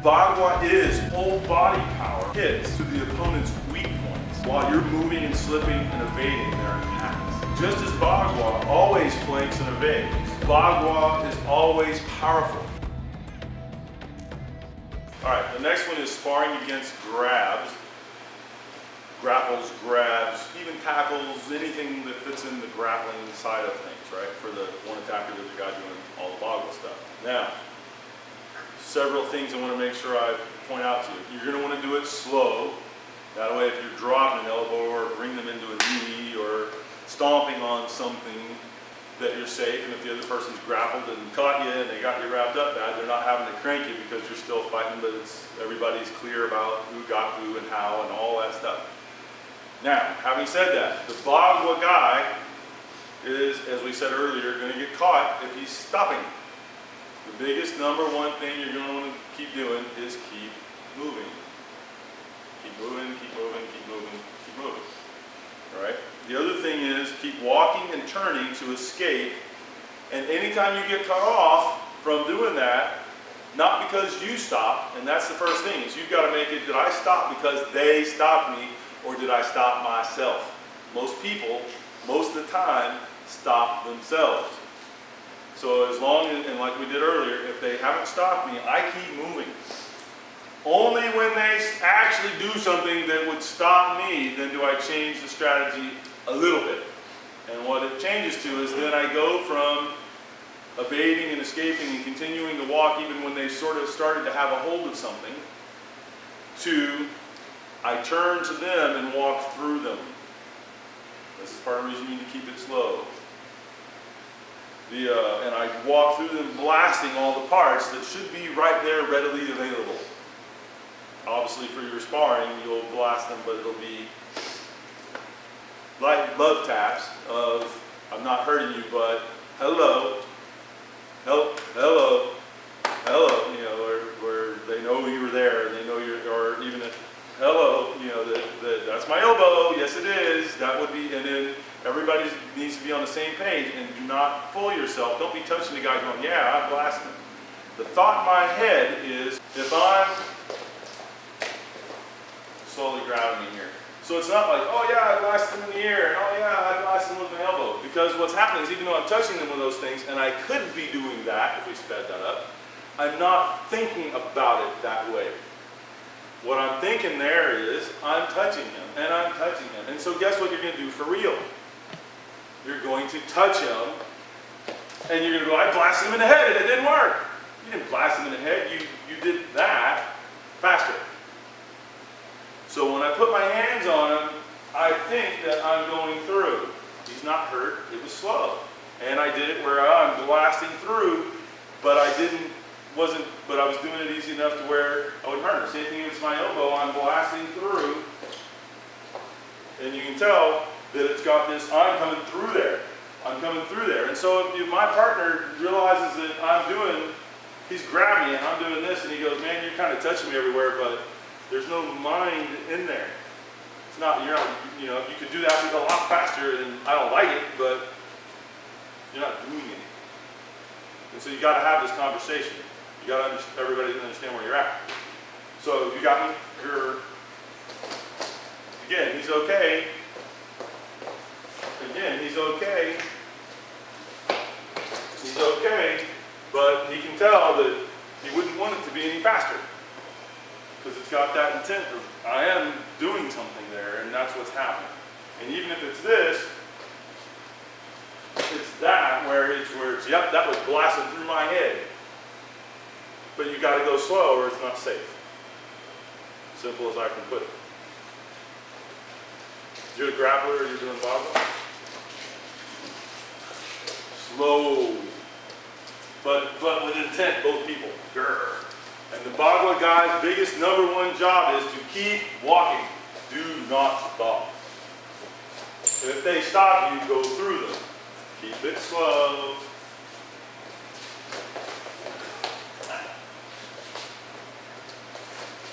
Bagua is full body power hits to the opponent's weak points while you're moving and slipping and evading their attacks. Just as Bagua always flanks and evades, Bagua is always powerful. Alright, the next one is sparring against grabs. Grapples, grabs, even tackles, anything that fits in the grappling side of things, right? For the one attacker, there's a guy doing all the Bagua stuff. Now, several things I want to make sure I point out to you. You're going to want to do it slow. That way if you're dropping an elbow or bring them into a knee or stomping on something, that you're safe. And if the other person's grappled and caught you and they got you wrapped up bad, they're not having to crank you because you're still fighting, but everybody's clear about who got who and how and all that stuff. Now, having said that, the Bagua guy is, as we said earlier, going to get caught if he's stopping. The biggest number one thing you're going to want to keep doing is keep moving. Keep moving, keep moving, keep moving, keep moving. All right? The other thing is keep walking and turning to escape. And anytime you get cut off from doing that, not because you stopped, and that's the first thing, is you've got to make it, did I stop because they stopped me, or did I stop myself? Most people, most of the time, stop themselves. So as long as, and like we did earlier, if they haven't stopped me, I keep moving. Only when they actually do something that would stop me, then do I change the strategy a little bit. And what it changes to is then I go from evading and escaping and continuing to walk even when they've sort of started to have a hold of something, to I turn to them and walk through them. This is part of the reason you need to keep it slow. And I walk through them blasting all the parts that should be right there readily available. Obviously for your sparring, you'll blast them, but it'll be light love taps of, I'm not hurting you, but hello, hello, hello, hello, you know, where they know you were there, and they know you're, or even if, hello, you know, that's my elbow, yes it is, that would be, and then everybody needs to be on the same page, and do not fool yourself. Don't be touching the guy going, yeah, I blasted him. The thought in my head is, if I'm slowly grabbing me here. So it's not like, oh yeah, I blasted him in the ear, and oh yeah, I blasted him with my elbow. Because what's happening is, even though I'm touching them with those things, and I could be doing that if we sped that up, I'm not thinking about it that way. What I'm thinking there is, I'm touching him, and I'm touching him. And so guess what you're going to do for real? You're going to touch him, and you're going to go, I blasted him in the head, and it didn't work. You didn't blast him in the head, you did that faster. So when I put my hands on him, I think that I'm going through. He's not hurt, it was slow. And I did it where I'm blasting through, but I was doing it easy enough to where I wouldn't hurt him. Same thing with my elbow, I'm blasting through. And you can tell that it's got this, I'm coming through there. I'm coming through there. And so if my partner realizes that he's grabbing me and I'm doing this, and he goes, man, you're kind of touching me everywhere, but there's no mind in there. It's not, you're not, you know, you could do that a lot faster, and I don't like it, but you're not doing it. And so you got to have this conversation. You got to everybody understand where you're at. So you got me. Again, he's okay. Again, he's okay. He's okay, but he can tell that he wouldn't want it to be any faster. Because it's got that intent of, I am doing something there, and that's what's happening. And even if it's this, it's that where it's, yep, that was blasted through my head. But you got to go slow or it's not safe. Simple as I can put it. You're a grappler or you're doing Bagua? Slow. But with intent, both people. Grr. And the Bagua guy's biggest number one job is to keep walking. Do not stop. If they stop you, go through them. Keep it slow.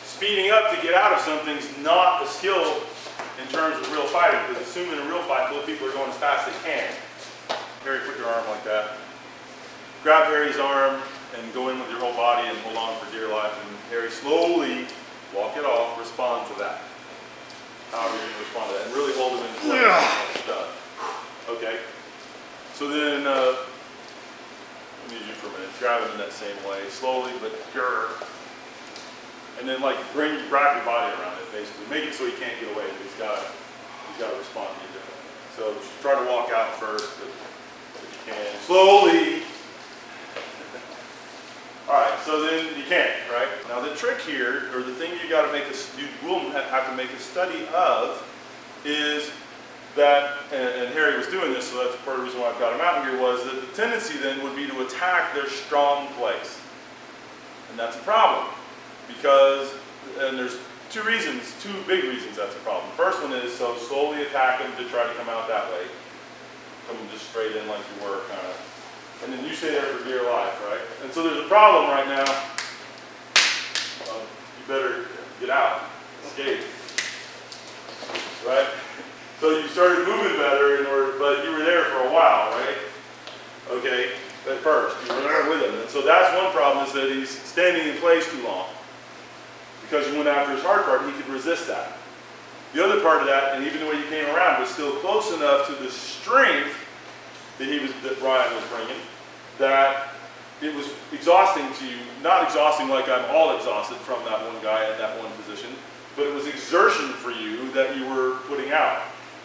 Speeding up to get out of something's not a skill in terms of real fighting, because assuming in a real fight, both people are going as fast as they can. Harry, put your arm like that. Grab Harry's arm and go in with your whole body and hold on for dear life. And Harry, slowly walk it off, respond to that. However you're going to respond to that. And really hold him in place. Done. Okay. So then, let me use you for a minute. Grab him in that same way, slowly, but grr. And then like wrap your body around it, basically. Make it so he can't get away, but he's got to respond to you differently. So try to walk out first, but if you can. Slowly. All right, so then you can't, right? Now the trick here, or the thing you will have to make a study of, is that, and Harry was doing this, so that's part of the reason why I've got him out here, was that the tendency then would be to attack their strong place. And that's a problem, because, and there's two big reasons that's a problem. First one is, so slowly attack them to try to come out that way. Come just straight in like you were, kind of. And then you stay there for dear life, right? And so there's a problem right now. You better get out, escape, right? So you started moving better but you were there for a while, right? Okay, at first, you were there with him. And so that's one problem, is that he's standing in place too long. Because you went after his hard part, he could resist that. The other part of that, and even the way you came around, was still close enough to the strength that Brian was bringing, that it was exhausting to you. Not exhausting like I'm all exhausted from that one guy at that one position, but it was exertion for you that you were putting out.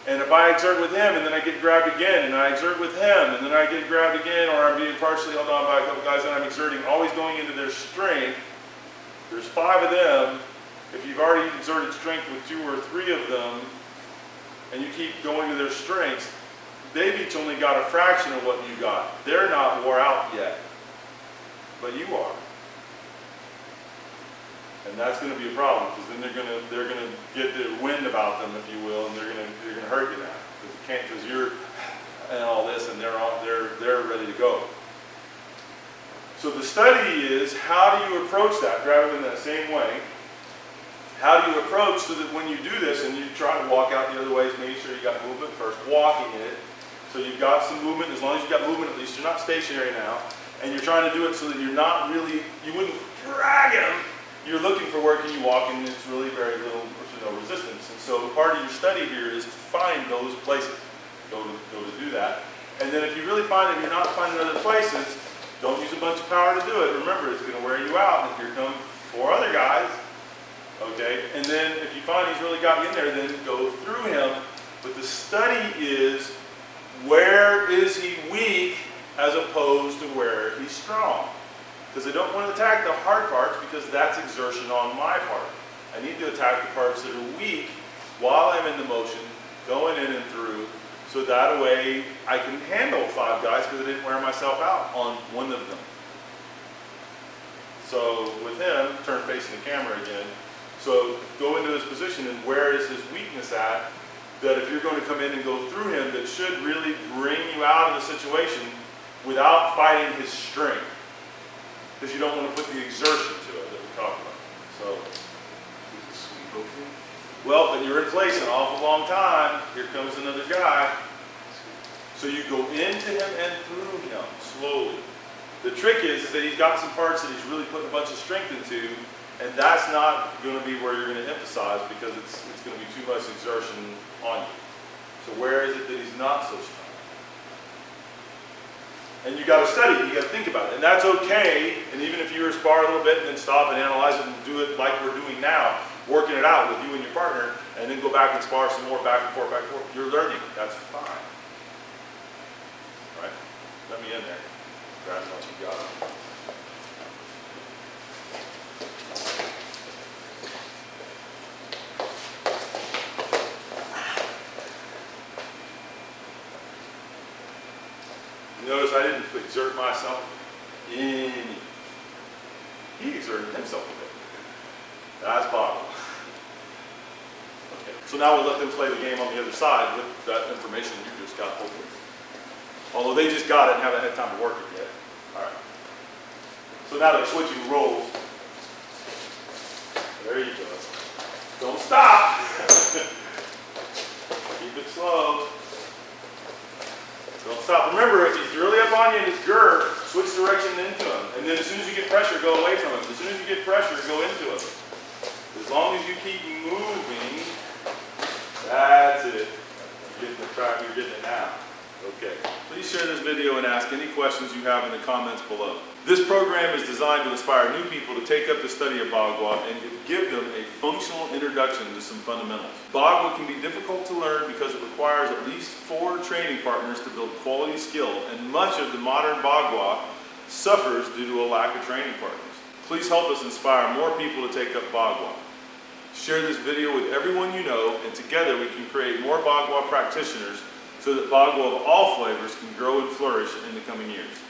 And if I exert with him, and then I get grabbed again, and I exert with him, and then I get grabbed again, or I'm being partially held on by a couple guys, and I'm exerting, always going into their strength. There's 5 of them. If you've already exerted strength with 2 or 3 of them, and you keep going to their strengths, they've each only got a fraction of what you got. They're not wore out yet, but you are. And that's going to be a problem, because then they're going to get the wind about them, if you will, and they're going to hurt you now, because you're and all this, and they're ready to go. So the study is, how do you approach that? Grab it in that same way. How do you approach so that when you do this, and you try to walk out the other ways, making sure you got movement first, walking it. So you've got some movement. As long as you've got movement, at least you're not stationary now, and you're trying to do it so that you're not really, you wouldn't drag him. You're looking for where can you walk, and it's really very little to no resistance. And so part of your study here is to find those places. Go to do that. And then if you really find that you're not finding other places, don't use a bunch of power to do it. Remember, it's going to wear you out. And here come 4 other guys. Okay? And then if you find he's really got you in there, then go through him. But the study is, where is he weak as opposed to where he's strong? Because I don't want to attack the hard parts, because that's exertion on my part. I need to attack the parts that are weak while I'm in the motion, going in and through, so that way I can handle 5 guys, because I didn't wear myself out on one of them. So with him, turn facing the camera again. So go into his position, and where is his weakness at, that if you're going to come in and go through him, that should really bring you out of the situation without fighting his strength. Because you don't want to put the exertion to it that we talked about. So, well, but you're in place an awful long time. Here comes another guy. So you go into him and through him slowly. The trick is that he's got some parts that he's really putting a bunch of strength into, and that's not going to be where you're going to emphasize, because it's going to be too much exertion on you. So where is it that he's not so strong? And you got to study it, you got to think about it. And that's okay, and even if you spar a little bit and then stop and analyze it and do it like we're doing now, working it out with you and your partner, and then go back and spar some more, back and forth, you're learning. That's fine. Right? Let me in there. Grab as much as you got. Notice I didn't exert myself any. He exerted himself a bit. That's Bagua. Okay. So now we'll let them play the game on the other side with that information you just got, hopefully. Although they just got it and haven't had time to work it yet. All right. So now they're switching roles. There you go. Don't stop. Keep it slow. Don't stop. Remember, if he's really up on you in his girth, Switch direction into them. And then as soon as you get pressure, go away from them. As soon as you get pressure, go into them. As long as you keep moving, that's it. You're getting the track, you're getting it now. Okay. Please share this video and ask any questions you have in the comments below. This program is designed to inspire new people to take up the study of Bagua and give them a functional introduction to some fundamentals. Bagua can be difficult to learn because it requires at least 4 training partners to build quality skill, and much of the modern Bagua suffers due to a lack of training partners. Please help us inspire more people to take up Bagua. Share this video with everyone you know, and together we can create more Bagua practitioners so that Bagua of all flavors can grow and flourish in the coming years.